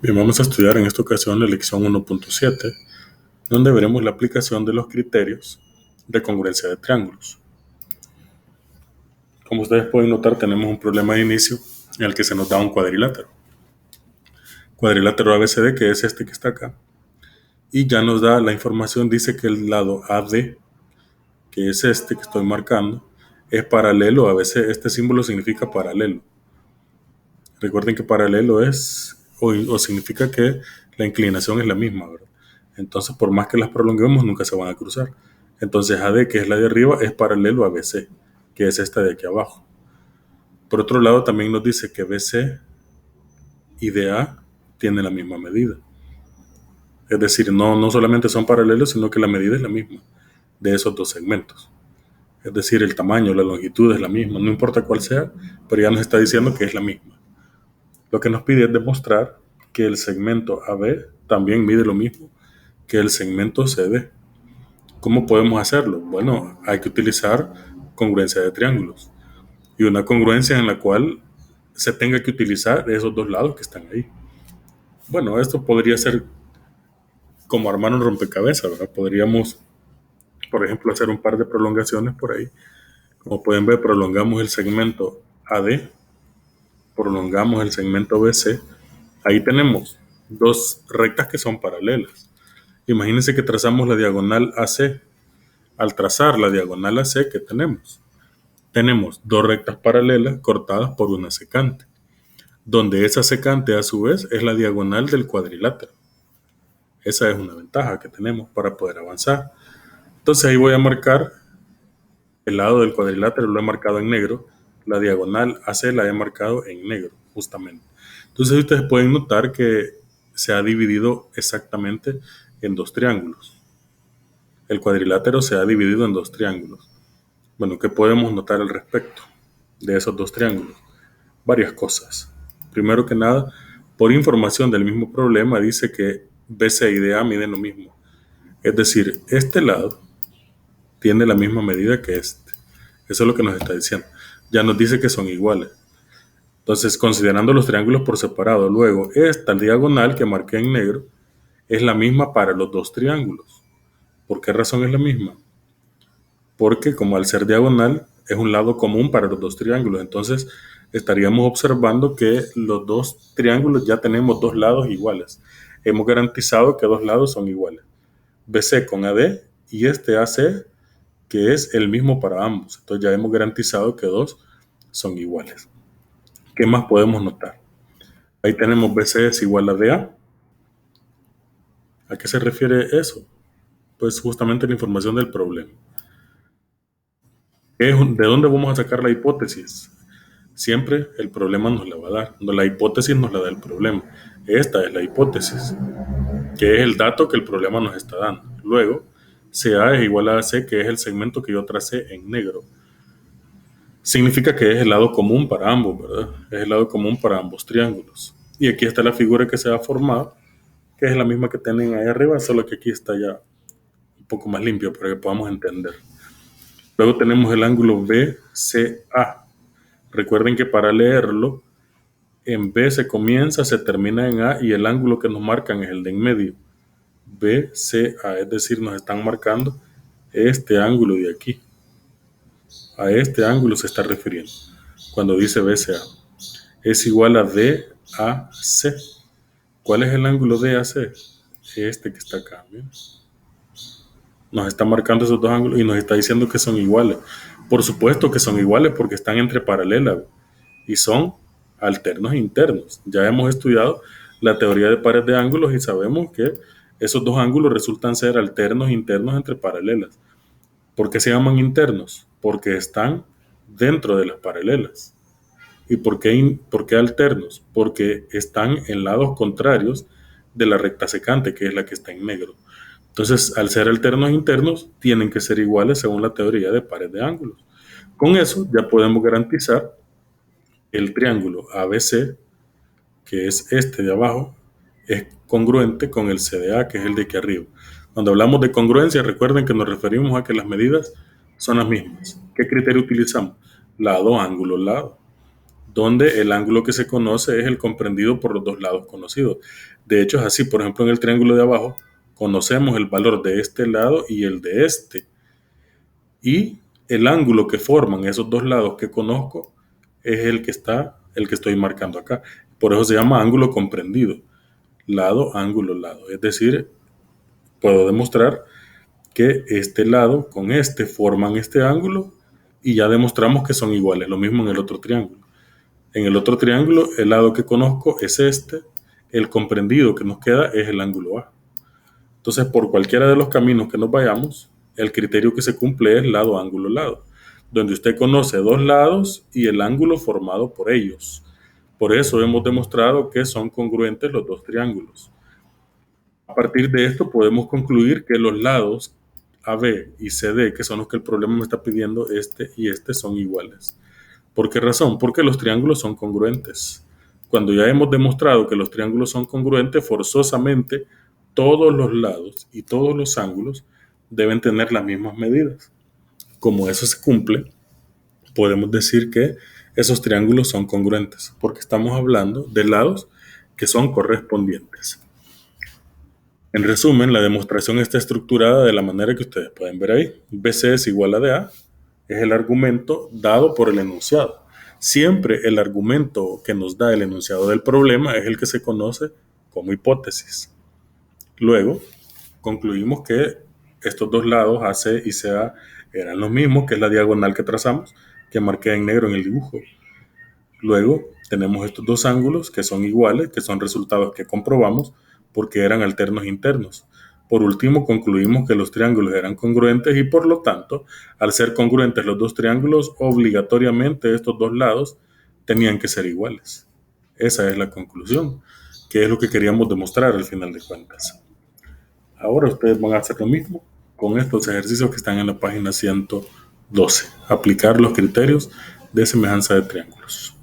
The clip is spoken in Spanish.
Bien, vamos a estudiar en esta ocasión la lección 1.7, donde veremos la aplicación de los criterios de congruencia de triángulos. Como ustedes pueden notar, tenemos un problema de inicio en el que se nos da un cuadrilátero. Cuadrilátero ABCD, que es este que está acá. Y ya nos da la información, dice que el lado AD, que es este que estoy marcando, es paralelo a ABC. Este símbolo significa paralelo. Recuerden que paralelo es, o significa que la inclinación es la misma, ¿verdad? Entonces, por más que las prolonguemos, nunca se van a cruzar. Entonces, AD, que es la de arriba, es paralelo a BC, que es esta de aquí abajo. Por otro lado, también nos dice que BC y DA tienen la misma medida. Es decir, no solamente son paralelos, sino que la medida es la misma de esos dos segmentos. Es decir, el tamaño, la longitud es la misma, no importa cuál sea, pero ya nos está diciendo que es la misma. Lo que nos pide es demostrar que el segmento AB también mide lo mismo que el segmento CD. ¿Cómo podemos hacerlo? Bueno, hay que utilizar congruencia de triángulos y una congruencia en la cual se tenga que utilizar esos dos lados que están ahí. Bueno, esto podría ser como armar un rompecabezas, ¿verdad? Podríamos, por ejemplo, hacer un par de prolongaciones por ahí. Como pueden ver, prolongamos el segmento AD, prolongamos el segmento BC. Ahí tenemos dos rectas que son paralelas. Imagínense que trazamos la diagonal AC. Al trazar la diagonal AC, ¿qué tenemos? Tenemos dos rectas paralelas cortadas por una secante, donde esa secante a su vez es la diagonal del cuadrilátero. Esa es una ventaja que tenemos para poder avanzar. Entonces ahí voy a marcar el lado del cuadrilátero, lo he marcado en negro, la diagonal AC la he marcado en negro, justamente. Entonces ustedes pueden notar que se ha dividido exactamente en dos triángulos. El cuadrilátero se ha dividido en dos triángulos. Bueno, ¿qué podemos notar al respecto de esos dos triángulos? Varias cosas. Primero que nada, por información del mismo problema, dice que BC y DA miden lo mismo. Es decir, este lado tiene la misma medida que este. Eso es lo que nos está diciendo. Ya nos dice que son iguales. Entonces, considerando los triángulos por separado, luego esta diagonal que marqué en negro es la misma para los dos triángulos. ¿Por qué razón es la misma? Porque como al ser diagonal es un lado común para los dos triángulos, entonces estaríamos observando que los dos triángulos ya tenemos dos lados iguales. Hemos garantizado que dos lados son iguales. BC con AD y este AC, que es el mismo para ambos. Entonces ya hemos garantizado que dos son iguales. ¿Qué más podemos notar? Ahí tenemos BC es igual a DA. ¿A qué se refiere eso? Pues justamente la información del problema. ¿De dónde vamos a sacar la hipótesis? Siempre el problema nos la va a dar. La hipótesis nos la da el problema. Esta es la hipótesis, que es el dato que el problema nos está dando. Luego, CA es igual a AC, que es el segmento que yo tracé en negro. Significa que es el lado común para ambos, ¿verdad? Es el lado común para ambos triángulos. Y aquí está la figura que se ha formado, que es la misma que tienen ahí arriba, solo que aquí está ya un poco más limpio para que podamos entender. Luego tenemos el ángulo BCA. Recuerden que para leerlo, en B se comienza, se termina en A y el ángulo que nos marcan es el de en medio. BCA, es decir, nos están marcando este ángulo de aquí. A este ángulo se está refiriendo cuando dice BCA. Es igual a DAC. ¿Cuál es el ángulo DAC? Este que está acá. ¿Bien? Nos está marcando esos dos ángulos y nos está diciendo que son iguales. Por supuesto que son iguales porque están entre paralelas y son alternos internos. Ya hemos estudiado la teoría de pares de ángulos y sabemos que esos dos ángulos resultan ser alternos internos entre paralelas. ¿Por qué se llaman internos? Porque están dentro de las paralelas. ¿Y por qué alternos? Porque están en lados contrarios de la recta secante, que es la que está en negro. Entonces, al ser alternos internos, tienen que ser iguales según la teoría de pares de ángulos. Con eso ya podemos garantizar el triángulo ABC, que es este de abajo, es congruente con el CDA, que es el de aquí arriba. Cuando hablamos de congruencia, recuerden que nos referimos a que las medidas son las mismas. ¿Qué criterio utilizamos? Lado, ángulo, lado. donde el ángulo que se conoce es el comprendido por los dos lados conocidos. De hecho, es así. Por ejemplo, en el triángulo de abajo, conocemos el valor de este lado y el de este. Y el ángulo que forman esos dos lados que conozco es el que estoy marcando acá. Por eso se llama ángulo comprendido. Lado, ángulo, lado. Es decir, puedo demostrar que este lado con este forman este ángulo y ya demostramos que son iguales. Lo mismo en el otro triángulo. En el otro triángulo, el lado que conozco es este. El comprendido que nos queda es el ángulo A. Entonces, por cualquiera de los caminos que nos vayamos, el criterio que se cumple es lado, ángulo, lado, donde usted conoce dos lados y el ángulo formado por ellos. Por eso hemos demostrado que son congruentes los dos triángulos. A partir de esto podemos concluir que los lados AB y CD, que son los que el problema me está pidiendo, este y este son iguales. ¿Por qué razón? Porque los triángulos son congruentes. Cuando ya hemos demostrado que los triángulos son congruentes, forzosamente todos los lados y todos los ángulos deben tener las mismas medidas. Como eso se cumple, podemos decir que esos triángulos son congruentes, porque estamos hablando de lados que son correspondientes. En resumen, la demostración está estructurada de la manera que ustedes pueden ver ahí. BC es igual a DA, es el argumento dado por el enunciado. Siempre el argumento que nos da el enunciado del problema es el que se conoce como hipótesis. Luego, concluimos que estos dos lados, AC y CA, eran los mismos, que es la diagonal que trazamos, que marqué en negro en el dibujo. Luego, tenemos estos dos ángulos que son iguales, que son resultados que comprobamos porque eran alternos internos. Por último, concluimos que los triángulos eran congruentes y por lo tanto, al ser congruentes los dos triángulos, obligatoriamente estos dos lados tenían que ser iguales. Esa es la conclusión, que es lo que queríamos demostrar al final de cuentas. Ahora ustedes van a hacer lo mismo con estos ejercicios que están en la página 112. Aplicar los criterios de semejanza de triángulos.